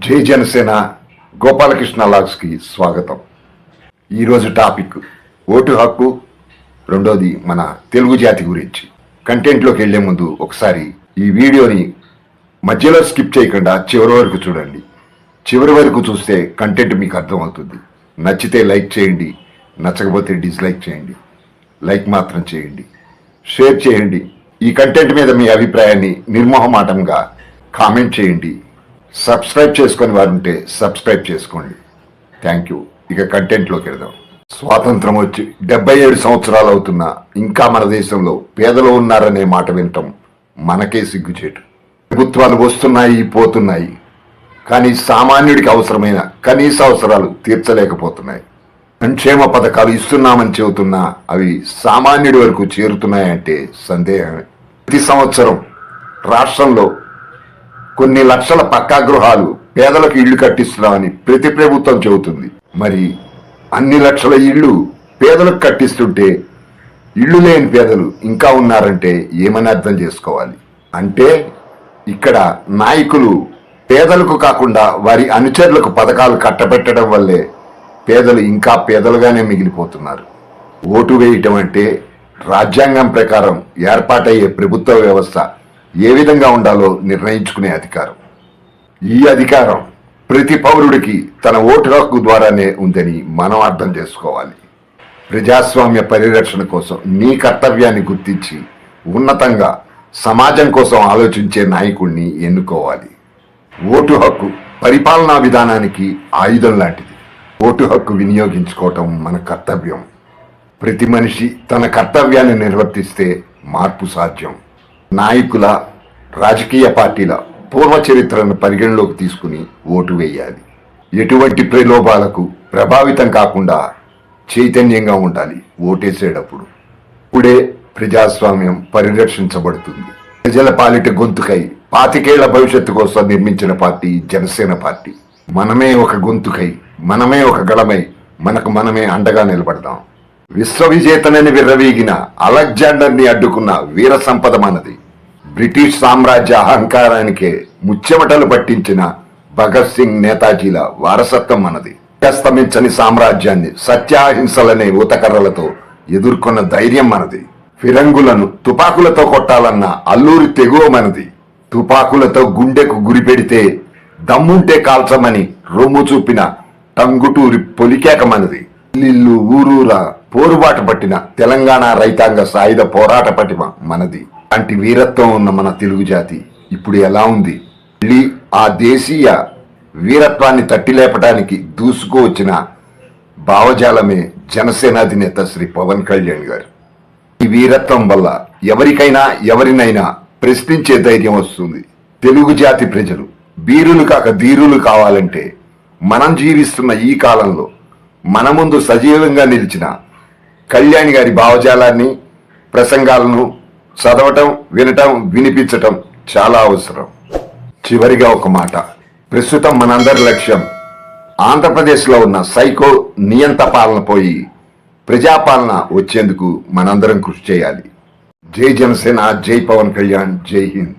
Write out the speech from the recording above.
జై జనసేన గోపాలకృష్ణ లాగ్స్కి స్వాగతం. ఈరోజు టాపిక్ ఓటు హక్కు, రెండోది మన తెలుగు జాతి గురించి. కంటెంట్లోకి వెళ్లే ముందు ఒకసారి ఈ వీడియోని మధ్యలో స్కిప్ చేయకుండా చివరి వరకు చూడండి. చివరి వరకు చూస్తే కంటెంట్ మీకు అర్థమవుతుంది. నచ్చితే లైక్ చేయండి, నచ్చకపోతే డిస్లైక్ చేయండి. లైక్ మాత్రం చేయండి, షేర్ చేయండి. ఈ కంటెంట్ మీద మీ అభిప్రాయాన్ని నిర్మోహమాటంగా కామెంట్ చేయండి. సబ్స్క్రైబ్ చేసుకొని వారుంటే సబ్స్క్రైబ్ చేసుకోండి. Thank you. ఇక కంటెంట్లోకి వెళ్దాం. స్వాతంత్రం వచ్చి 77 సంవత్సరాలు అవుతున్నా ఇంకా మన దేశంలో పేదలు ఉన్నారనే మాట వినటం మనకే సిగ్గుచేటు. ప్రభుత్వాలు వస్తున్నాయి, పోతున్నాయి, కానీ సామాన్యుడికి అవసరమైన కనీస అవసరాలు తీర్చలేకపోతున్నాయి. సంక్షేమ పథకాలు ఇస్తున్నామని చెబుతున్నా అవి సామాన్యుడి వరకు చేరుతున్నాయంటే సందేహమే. ప్రతి సంవత్సరం రాష్ట్రంలో కొన్ని లక్షల పక్కా గృహాలు పేదలకు ఇళ్లు కట్టిస్తున్నామని ప్రతి ప్రభుత్వం చెబుతుంది. మరి అన్ని లక్షల ఇళ్లు పేదలకు కట్టిస్తుంటే ఇళ్లు లేని పేదలు ఇంకా ఉన్నారంటే ఏమని అర్థం చేసుకోవాలి? అంటే ఇక్కడ నాయకులు పేదలకు కాకుండా వారి అనుచరులకు పథకాలు కట్టబెట్టడం వల్లే పేదలు ఇంకా పేదలుగానే మిగిలిపోతున్నారు. ఓటు వేయటం అంటే రాజ్యాంగం ప్రకారం ఏర్పాటయ్యే ప్రభుత్వ వ్యవస్థ ఏ విధంగా ఉండాలో నిర్ణయించుకునే అధికారం. ఈ అధికారం ప్రతి పౌరుడికి తన ఓటు హక్కు ద్వారానే ఉందని మనం అర్థం చేసుకోవాలి. ప్రజాస్వామ్య పరిరక్షణ కోసం నీ కర్తవ్యాన్ని గుర్తించి ఉన్నతంగా సమాజం కోసం ఆలోచించే నాయకుడిని ఎన్నుకోవాలి. ఓటు హక్కు పరిపాలనా విధానానికి ఆయుధం లాంటిది. ఓటు హక్కు వినియోగించుకోవటం మన కర్తవ్యం. ప్రతి మనిషి తన కర్తవ్యాన్ని నిర్వర్తిస్తే మార్పు సాధ్యం. నాయకుల, రాజకీయ పార్టీల పూర్వ చరిత్రను పరిగణలోకి తీసుకుని ఓటు వేయాలి. ఎటువంటి ప్రలోభాలకు ప్రభావితం కాకుండా చైతన్యంగా ఉండాలి ఓటేసేటప్పుడు. ఇప్పుడే ప్రజాస్వామ్యం పరిరక్షించబడుతుంది. ప్రజల పాలిట గొంతుకై 25 ఏళ్ల భవిష్యత్తు కోసం నిర్మించిన పార్టీ జనసేన పార్టీ. మనమే ఒక గొంతుకై, మనమే ఒక గళమై మనకు మనమే అండగా నిలబడదాం. విశ్వవిజేతనని విర్రవీగిన అలెగ్జాండర్ని అడ్డుకున్న వీర సంపద మనది. బ్రిటిష్ సామ్రాజ్య అహంకారానికే ముచ్చెమటలు పట్టించిన భగత్ సింగ్, నేతాజీల వారసత్వం మనది. అస్తమించని సామ్రాజ్యాన్ని సత్యాహింసలనే ఊతకర్రలతో ఎదుర్కొన్న ధైర్యం మనది. ఫిరంగులను తుపాకులతో కొట్టాలన్న అల్లూరి తెగువ మనది. తుపాకులతో గుండెకు గురి పెడితే దమ్ముంటే కాల్చమని రొమ్ము చూపిన టంగుటూరి పొలికేక మనది. ఇల్లు ఊరూరా పోరుబాట పట్టిన తెలంగాణ రైతాంగ సాయుధ పోరాట పటిమ మనది. అంటి వీరత్వం ఉన్న మన తెలుగు జాతి ఇప్పుడు ఎలా ఉంది? మళ్ళీ ఆ దేశీయ వీరత్వాన్ని తట్టిలేపటానికి దూసుకువచ్చిన భావజాలమే జనసేన అధినేత శ్రీ పవన్ కళ్యాణ్ గారు. ఈ వీరత్వం వల్ల ఎవరికైనా ఎవరినైనా ప్రశ్నించే ధైర్యం వస్తుంది. తెలుగు జాతి ప్రజలు బీరులు కాక ధీరులు కావాలంటే మనం జీవిస్తున్న ఈ కాలంలో మన ముందు సజీవంగా నిలిచిన కళ్యాణ్ గారి భావజాలాన్ని, ప్రసంగాలను చదవటం, వినటం, వినిపించటం చాలా అవసరం. చివరిగా ఒక మాట. ప్రస్తుతం మనందరి లక్ష్యం ఆంధ్రప్రదేశ్లో ఉన్న సైకో నియంత పాలన పోయి ప్రజాపాలన వచ్చేందుకు మనందరం కృషి చేయాలి. జై జనసేన, జై పవన్ కళ్యాణ్, జై హింద్.